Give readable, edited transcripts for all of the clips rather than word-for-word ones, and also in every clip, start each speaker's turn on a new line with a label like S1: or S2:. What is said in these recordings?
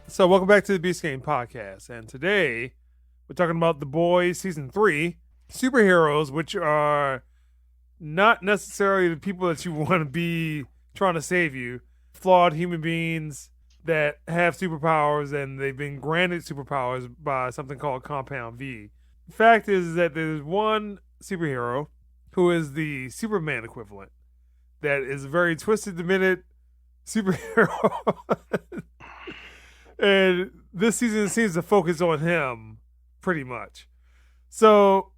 S1: So, welcome back to the Beast Game Podcast. And today we're talking about The Boys Season 3 superheroes, which are not necessarily the people that you want to be trying to save you, flawed human beings that have superpowers and they've been granted superpowers by something called Compound V. The fact is that there's one superhero who is the Superman equivalent that is a very twisted, demented superhero. And this season seems to focus on him pretty much. So,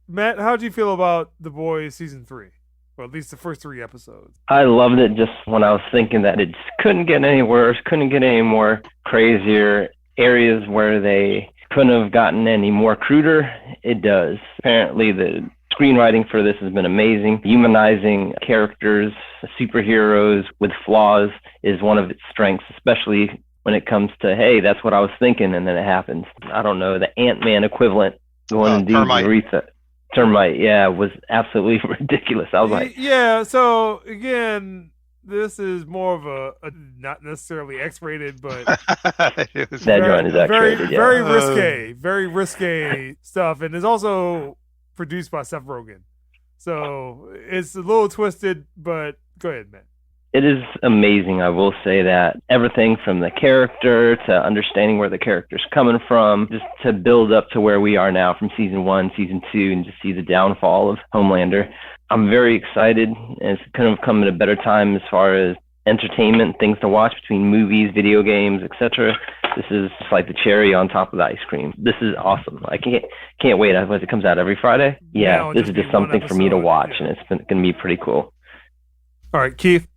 S1: Matt, how do you feel about The Boys Season 3? Or at least the first 3 episodes.
S2: I loved it just when I was thinking that it just couldn't get any worse, couldn't get any more crazier. Areas where they couldn't have gotten any more cruder, it does. Apparently the screenwriting for this has been amazing. Humanizing characters, superheroes with flaws is one of its strengths, especially when it comes to, hey, that's what I was thinking, and then it happens. I don't know, the Ant-Man equivalent going and doing the reset. Termite, yeah, was absolutely ridiculous. I was like...
S1: Yeah, so, again, this is more of a not necessarily X-rated, but...
S2: that joint is X-rated, yeah.
S1: Very risque stuff, and it's also produced by Seth Rogen. So, it's a little twisted, but go ahead, man.
S2: It is amazing, I will say that. Everything from the character to understanding where the character's coming from, just to build up to where we are now from season 1, season 2, and just see the downfall of Homelander. I'm very excited, and it's couldn't have come at a better time as far as entertainment, things to watch between movies, video games, etc. This is just like the cherry on top of the ice cream. This is awesome. I can't wait. As it comes out every Friday. Yeah, this is just something for me to watch, and it's going to be pretty cool.
S1: All right, Keith.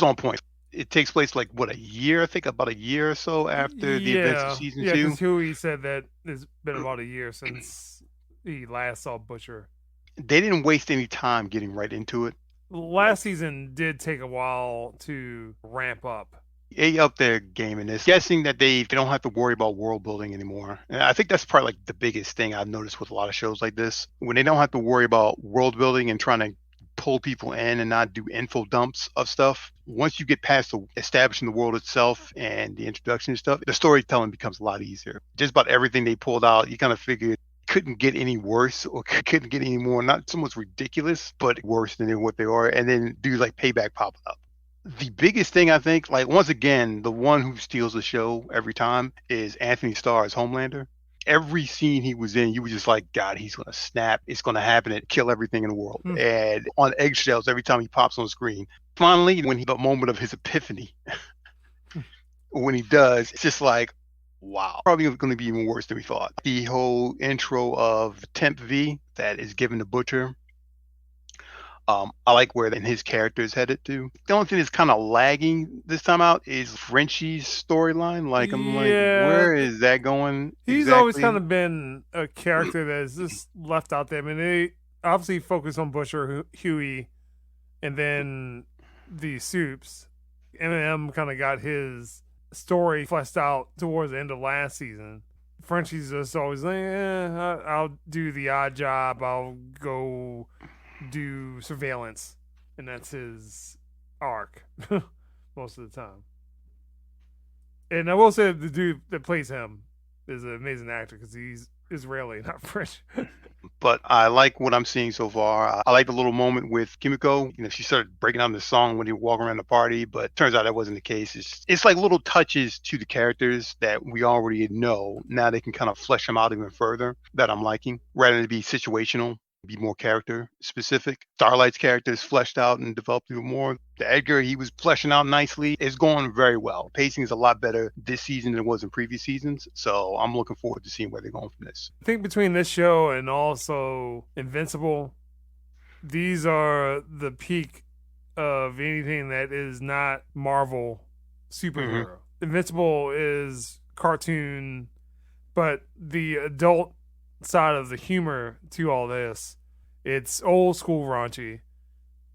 S3: On point. It takes place like what, a year? I think about a year or so after the events of season 2.
S1: Yeah, because Huey said that it's been about a year since he last saw Butcher.
S3: They didn't waste any time getting right into it.
S1: Last season did take a while to ramp up.
S3: They up their game in this, guessing that they don't have to worry about world building anymore. And I think that's probably like the biggest thing I've noticed with a lot of shows like this, when they don't have to worry about world building and trying to pull people in and not do info dumps of stuff. Once you get past establishing the world itself and the introduction and stuff, the storytelling becomes a lot easier. Just about everything they pulled out, you kind of figured couldn't get any worse or couldn't get any more, not so much ridiculous, but worse than what they are. And then do like payback pop up. The biggest thing I think, like once again, the one who steals the show every time is Anthony Starr's Homelander. Every scene he was in, you were just like, God, he's going to snap. It's going to happen and kill everything in the world. And on eggshells every time he pops on the screen. Finally, when the moment of his epiphany, when he does, it's just like, wow. Probably going to be even worse than we thought. The whole intro of Temp V that is given to Butcher. I like where his character is headed to. The only thing that's kind of lagging this time out is Frenchie's storyline. Like, I'm like, where is that going?
S1: He's always kind of been a character that's just left out there. I mean, they obviously focus on Butcher, Huey, and then the Soups. Eminem kind of got his story fleshed out towards the end of last season. Frenchie's just always like, I'll do the odd job. I'll go do surveillance, and that's his arc most of the time. And I will say the dude that plays him is an amazing actor because he's Israeli, not French.
S3: But I like what I'm seeing so far. I like the little moment with Kimiko. She started breaking down the song when he walked around the party, but turns out that wasn't the case. It's like little touches to the characters that we already know. Now they can kind of flesh them out even further that I'm liking, rather than be situational. Be more character specific. Starlight's character is fleshed out and developed even more. The Edgar, he was fleshing out nicely. It's going very well. Pacing is a lot better this season than it was in previous seasons. So I'm looking forward to seeing where they're going from this.
S1: I think between this show and also Invincible, these are the peak of anything that is not Marvel superhero. Mm-hmm. Invincible is cartoon, but the adult side of the humor to all this, it's old school raunchy,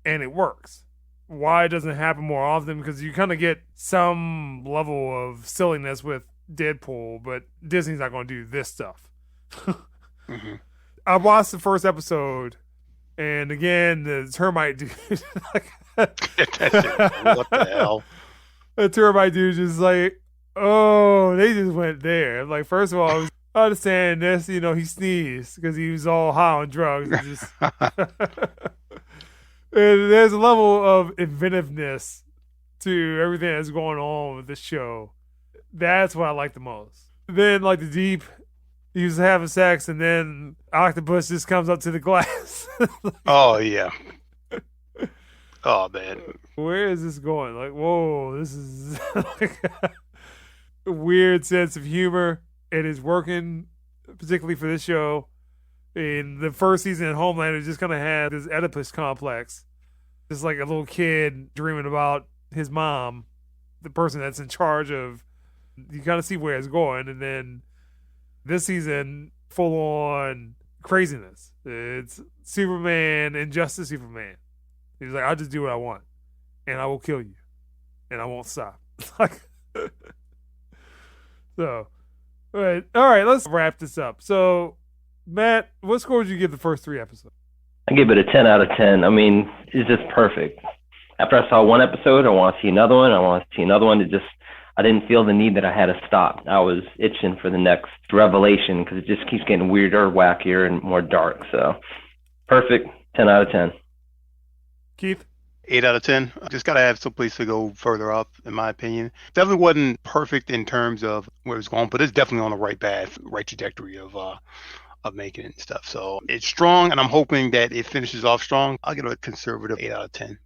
S1: and it works. Why it doesn't happen more often? Because you kind of get some level of silliness with Deadpool, but Disney's not going to do this stuff.
S3: Mm-hmm.
S1: I watched the first episode, and again, the termite dude.
S3: What the hell?
S1: The termite dude just like, Oh, they just went there. Like, first of all, I understand this. He sneezed because he was all high on drugs and just. And there's a level of inventiveness to everything that's going on with this show. That's what I like the most. Then, like the deep, he was having sex, and then octopus just comes up to the glass.
S3: Oh yeah. Oh man.
S1: Where is this going? Like, whoa, this is like a weird sense of humor. It is working, particularly for this show. In the first season in Homeland, it just kind of had this Oedipus complex. Just like a little kid dreaming about his mom, the person that's in charge of. You kind of see where it's going. And then this season, full on craziness. It's Superman and Justice Superman. He's like, I'll just do what I want, and I will kill you, and I won't stop. So, all right, let's wrap this up. So, Matt, what score would you give the first 3 episodes?
S2: I give it a 10 out of 10. I mean, it's just perfect. After I saw one episode, I want to see another one. I want to see another one. I didn't feel the need that I had to stop. I was itching for the next revelation because it just keeps getting weirder, wackier, and more dark. So, perfect. 10 out of 10.
S1: Keith?
S3: 8 out of 10. Just got to have some place to go further up, in my opinion. Definitely wasn't perfect in terms of where it was going, but it's definitely on the right path, right trajectory of making it and stuff. So it's strong, and I'm hoping that it finishes off strong. I'll give it a conservative 8 out of 10.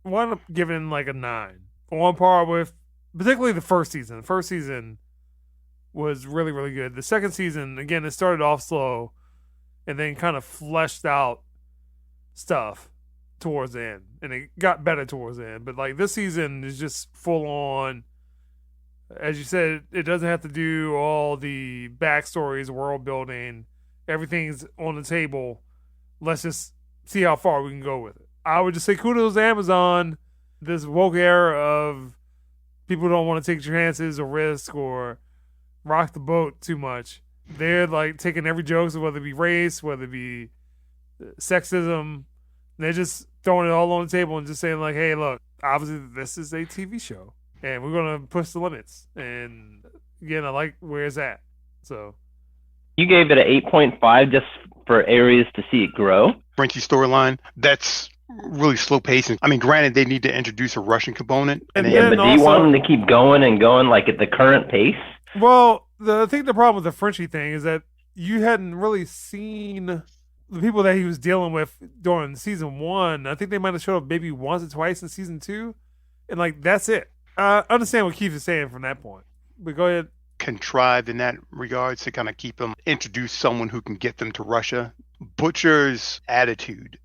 S1: I wound up giving like a 9. On par with, particularly the first season. The first season was really, really good. The second season, again, it started off slow and then kind of fleshed out stuff towards the end, and it got better towards the end. But like this season is just full on. As you said, it doesn't have to do all the backstories, world building. Everything's on the table. Let's just see how far we can go with it. I would just say kudos to Amazon. This woke era of people don't want to take chances or risk or rock the boat too much. They're like taking every joke, whether it be race, whether it be sexism. They're just throwing it all on the table and just saying like, hey, look, obviously this is a TV show and we're going to push the limits. And again, I like where it's at. So
S2: you gave it an 8.5 just for areas to see it grow.
S3: Frenchie storyline, that's really slow pacing. I mean, granted, they need to introduce a Russian component.
S2: But do you want them to keep going and going like at the current pace?
S1: Well, I think the problem with the Frenchie thing is that you hadn't really seen the people that he was dealing with during season 1. I think they might have showed up maybe once or twice in season 2. And like, that's it. I understand what Keith is saying from that point. But go ahead.
S3: Contrived in that regards to kind of keep them, introduce someone who can get them to Russia. Butcher's attitude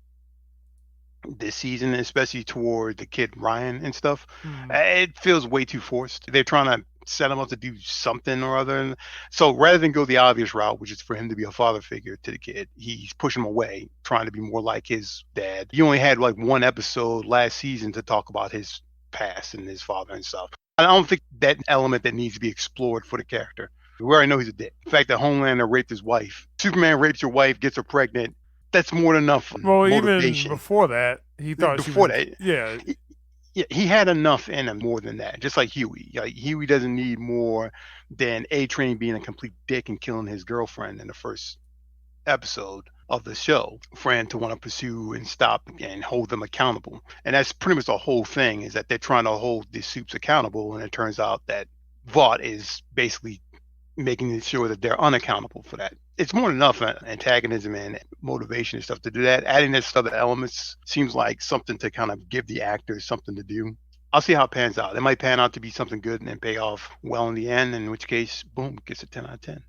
S3: this season, especially toward the kid Ryan and stuff, it feels way too forced. They're trying to set him up to do something or other. So rather than go the obvious route, which is for him to be a father figure to the kid, he's pushing him away, trying to be more like his dad. You only had like one episode last season to talk about his past and his father and stuff. I don't think that element that needs to be explored for the character. We already know he's a dick. The fact that Homelander raped his wife, Superman rapes your wife, gets her pregnant, that's more than enough motivation.
S1: Even before that, he thought
S3: he had enough in him more than that. Just like Huey. Like Huey doesn't need more than A-Train being a complete dick and killing his girlfriend in the first episode of the show for him to want to pursue and stop and hold them accountable. And that's pretty much the whole thing, is that they're trying to hold the Supes accountable, and it turns out that Vought is basically making sure that they're unaccountable for that. It's more than enough antagonism and motivation and stuff to do that. Adding this other elements seems like something to kind of give the actors something to do. I'll see how it pans out. It might pan out to be something good and then pay off well in the end, in which case, boom, gets a 10 out of 10.